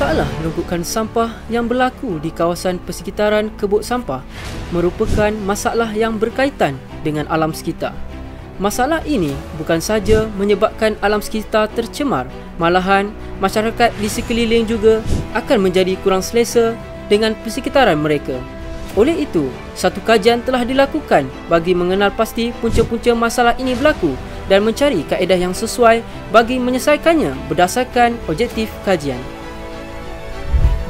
Masalah penumpukan sampah yang berlaku di kawasan persekitaran kebun sampah merupakan masalah yang berkaitan dengan alam sekitar. Masalah ini bukan sahaja menyebabkan alam sekitar tercemar, malahan masyarakat di sekeliling juga akan menjadi kurang selesa dengan persekitaran mereka. Oleh itu, satu kajian telah dilakukan bagi mengenal pasti punca-punca masalah ini berlaku dan mencari kaedah yang sesuai bagi menyelesaikannya berdasarkan objektif kajian.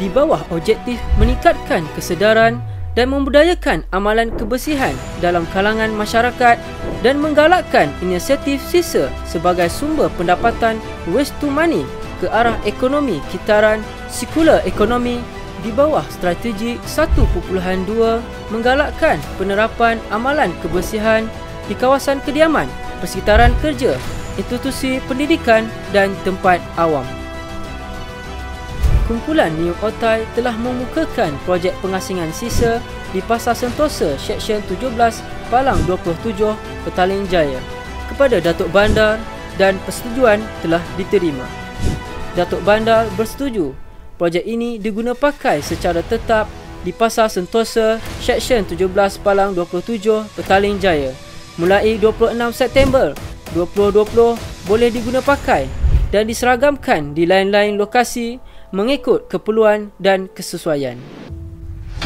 Di bawah objektif meningkatkan kesedaran dan membudayakan amalan kebersihan dalam kalangan masyarakat dan menggalakkan inisiatif sisa sebagai sumber pendapatan waste to money ke arah ekonomi kitaran sirkular ekonomi. Di bawah strategi 1.2 menggalakkan penerapan amalan kebersihan di kawasan kediaman, persekitaran kerja, institusi pendidikan dan tempat awam. Kumpulan New Otai telah memukakan projek pengasingan sisa di Pasar Sentosa Seksyen 17 Palang 27 Petaling Jaya kepada Datuk Bandar dan persetujuan telah diterima. Datuk Bandar bersetuju projek ini diguna pakai secara tetap di Pasar Sentosa Seksyen 17 Palang 27 Petaling Jaya mulai 26 September 2020 boleh diguna pakai dan diseragamkan di lain-lain lokasi mengikut keperluan dan kesesuaian.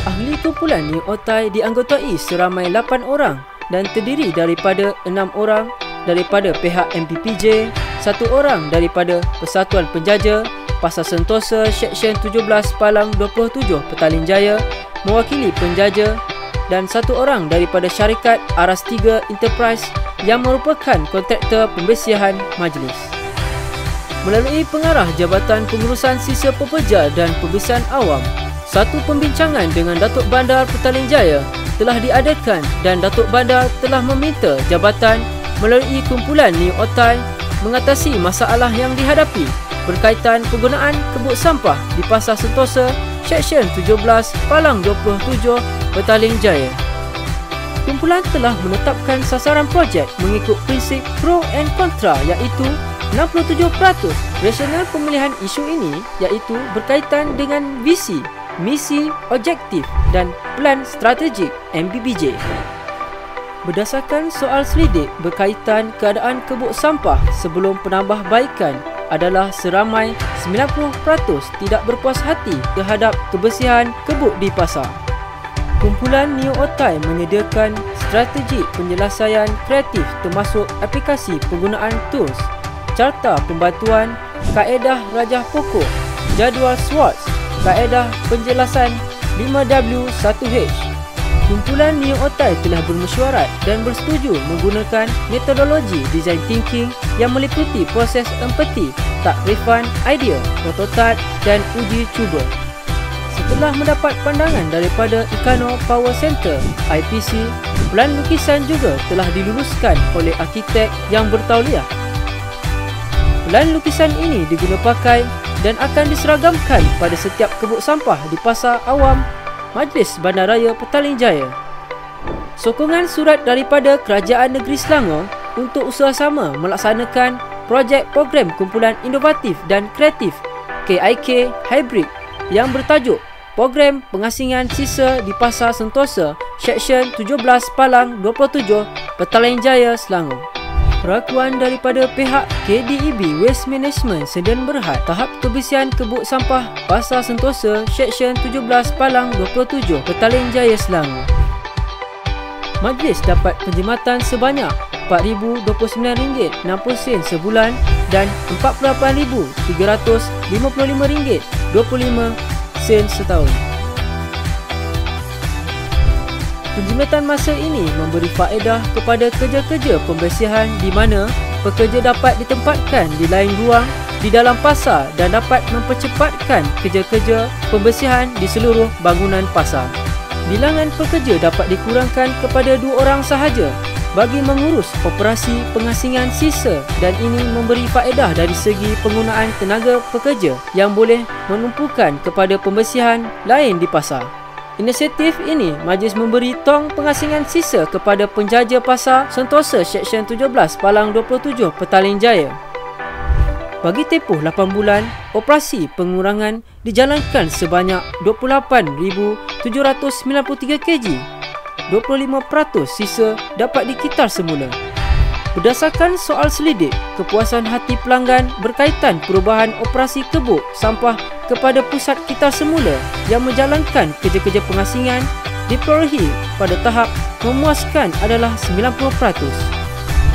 Ahli kumpulan New Otai dianggotai seramai 8 orang dan terdiri daripada 6 orang daripada pihak MPPJ, 1 orang daripada Persatuan Penjaja Pasar Sentosa Seksyen 17 Palang 27 Petaling Jaya mewakili penjaja dan 1 orang daripada syarikat Aras 3 Enterprise yang merupakan kontraktor pembersihan majlis. Melalui pengarah Jabatan Pengurusan Sisa Pekerja dan Pembersihan Awam, satu pembincangan dengan Datuk Bandar Petaling Jaya telah diadakan dan Datuk Bandar telah meminta jabatan melalui kumpulan New Otai mengatasi masalah yang dihadapi berkaitan penggunaan kebun sampah di Pasar Sentosa Seksyen 17 Palang 27 Petaling Jaya. Kumpulan telah menetapkan sasaran projek mengikut prinsip pro and kontra iaitu 67% rasional pemilihan isu ini iaitu berkaitan dengan visi, misi, objektif dan plan strategik MPPJ. Berdasarkan soal selidik berkaitan keadaan kebun sampah sebelum penambahbaikan adalah seramai 90% tidak berpuas hati terhadap kebersihan kebun di pasar. Kumpulan New Otai menyediakan strategi penyelesaian kreatif termasuk aplikasi penggunaan tools, carta pembantuan, kaedah rajah pokok, jadual SWOT, kaedah penjelasan 5W1H. Kumpulan New Otai telah bermesyuarat dan bersetuju menggunakan metodologi design thinking yang meliputi proses empati, takrifan idea, prototype dan uji cuba. Setelah mendapat pandangan daripada Ikano Power Center IPC, plan lukisan juga telah diluluskan oleh arkitek yang bertauliah. Plan lukisan ini diguna pakai dan akan diseragamkan pada setiap kebun sampah di Pasar Awam Majlis Bandaraya Petaling Jaya. Sokongan surat daripada Kerajaan Negeri Selangor untuk usaha-sama melaksanakan projek program kumpulan inovatif dan kreatif KIK Hybrid yang bertajuk Program Pengasingan Sisa di Pasar Sentosa Seksyen 17 Palang 27 Petaling Jaya Selangor. Perakuan daripada pihak KDEB Waste Management Sedan Berhad tahap kebersihan kebun sampah Pasar Sentosa Seksyen 17 Palang 27 Petaling Jaya Selangor. Majlis dapat penjimatan sebanyak RM4,029.60 sebulan dan RM48,355.25 setahun. Penjimatan masa ini memberi faedah kepada kerja-kerja pembersihan di mana pekerja dapat ditempatkan di lain ruang di dalam pasar dan dapat mempercepatkan kerja-kerja pembersihan di seluruh bangunan pasar. Bilangan pekerja dapat dikurangkan kepada 2 orang sahaja bagi mengurus operasi pengasingan sisa, dan ini memberi faedah dari segi penggunaan tenaga pekerja yang boleh menumpukan kepada pembersihan lain di pasar. Inisiatif ini, majlis memberi tong pengasingan sisa kepada penjaja pasar Sentosa Seksyen 17 Palang 27 Petaling Jaya. Bagi tempoh 8 bulan, operasi pengurangan dijalankan sebanyak 28,793 kg. 25% sisa dapat dikitar semula. Berdasarkan soal selidik, kepuasan hati pelanggan berkaitan perubahan operasi kebuk sampah kepada pusat kitar semula yang menjalankan kerja-kerja pengasingan diperolehi pada tahap memuaskan adalah 90%.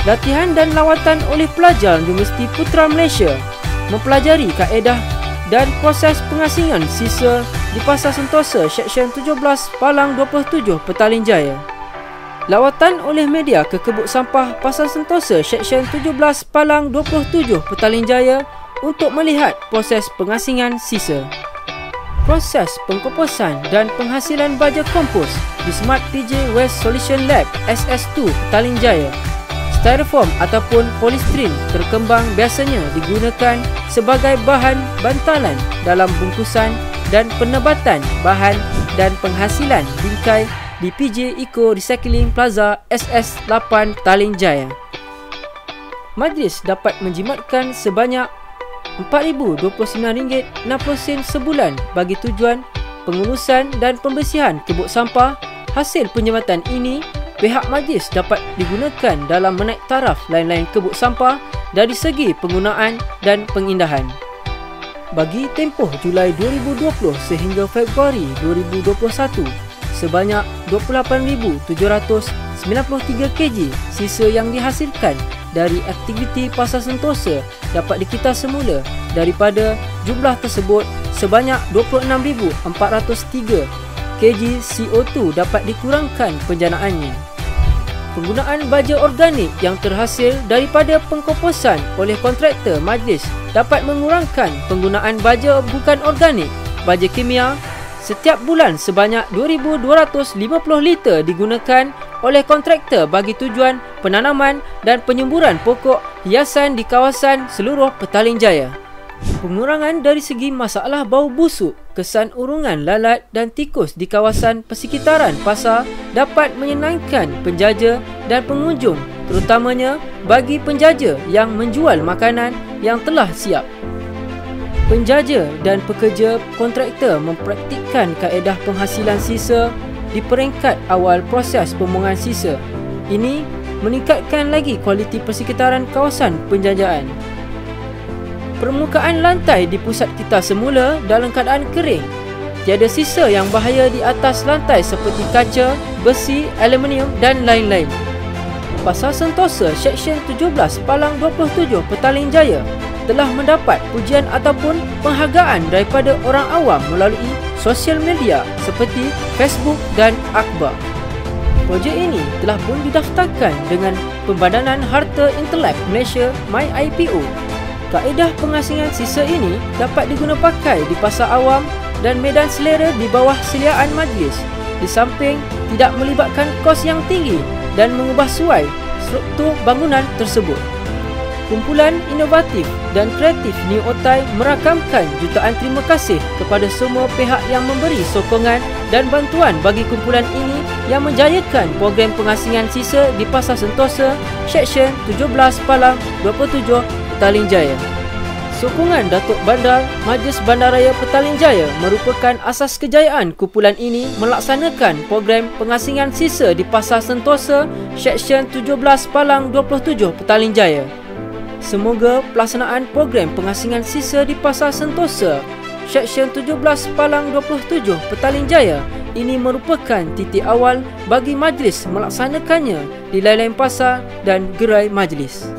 Latihan dan lawatan oleh pelajar Universiti Putra Malaysia mempelajari kaedah dan proses pengasingan sisa di Pasar Sentosa Seksyen 17 Palang 27 Petaling Jaya. Lawatan oleh media ke kebuk sampah Pasar Sentosa Seksyen 17 Palang 27 Petaling Jaya untuk melihat proses pengasingan sisa. Proses pengkomposan dan penghasilan baja kompos di Smart PJ Waste Solution Lab SS2 Petaling Jaya. Styrofoam ataupun polystyrene terkembang biasanya digunakan sebagai bahan bantalan dalam bungkusan dan penebatan bahan dan penghasilan bingkai di PJ Eco Recycling Plaza SS8 Petaling Jaya. Majlis dapat menjimatkan sebanyak RM4,029.60 sebulan bagi tujuan pengurusan dan pembersihan kebuk sampah. Hasil penjimatan ini pihak majlis dapat digunakan dalam menaik taraf lain-lain kebuk sampah dari segi penggunaan dan pengindahan. Bagi tempoh Julai 2020 sehingga Februari 2021, sebanyak 28,793 kg sisa yang dihasilkan dari aktiviti Pasar Sentosa dapat dikitar semula. Daripada jumlah tersebut, sebanyak 26,403 kg CO2 dapat dikurangkan penjanaannya. Penggunaan baja organik yang terhasil daripada pengkomposan oleh kontraktor majlis dapat mengurangkan penggunaan baja bukan organik, baja kimia. Setiap bulan sebanyak 2,250 liter digunakan oleh kontraktor bagi tujuan penanaman dan penyemburan pokok hiasan di kawasan seluruh Petaling Jaya. Pengurangan dari segi masalah bau busuk, kesan urungan lalat dan tikus di kawasan persekitaran pasar dapat menyenangkan penjaja dan pengunjung, terutamanya bagi penjaja yang menjual makanan yang telah siap. Penjaja dan pekerja kontraktor mempraktikkan kaedah penghasilan sisa di peringkat awal proses pembuangan sisa. Ini meningkatkan lagi kualiti persekitaran kawasan penjajaan. Permukaan lantai di pusat kitar semula dalam keadaan kering. Tiada sisa yang bahaya di atas lantai seperti kaca, besi, aluminium dan lain-lain. Pasar Sentosa Seksyen 17 Palang 27 Petaling Jaya telah mendapat pujian ataupun penghargaan daripada orang awam melalui sosial media seperti Facebook dan akhbar. Projek ini telah pun didaftarkan dengan Pembadanan Harta Intelek Malaysia MyIPO. Kaedah pengasingan sisa ini dapat digunapakai di pasar awam dan medan selera di bawah seliaan majlis, di samping tidak melibatkan kos yang tinggi dan mengubah suai struktur bangunan tersebut. Kumpulan inovatif dan kreatif New Otai merakamkan jutaan terima kasih kepada semua pihak yang memberi sokongan dan bantuan bagi kumpulan ini yang menjayakan program pengasingan sisa di Pasar Sentosa Seksyen 17 Palang 27 Petaling Jaya. Sokongan Datuk Bandar Majlis Bandaraya Petaling Jaya merupakan asas kejayaan kumpulan ini melaksanakan program pengasingan sisa di Pasar Sentosa Seksyen 17 Palang 27 Petaling Jaya. Semoga pelaksanaan program pengasingan sisa di Pasar Sentosa Seksyen 17 Palang 27 Petaling Jaya ini merupakan titik awal bagi majlis melaksanakannya di lain-lain pasar dan gerai majlis.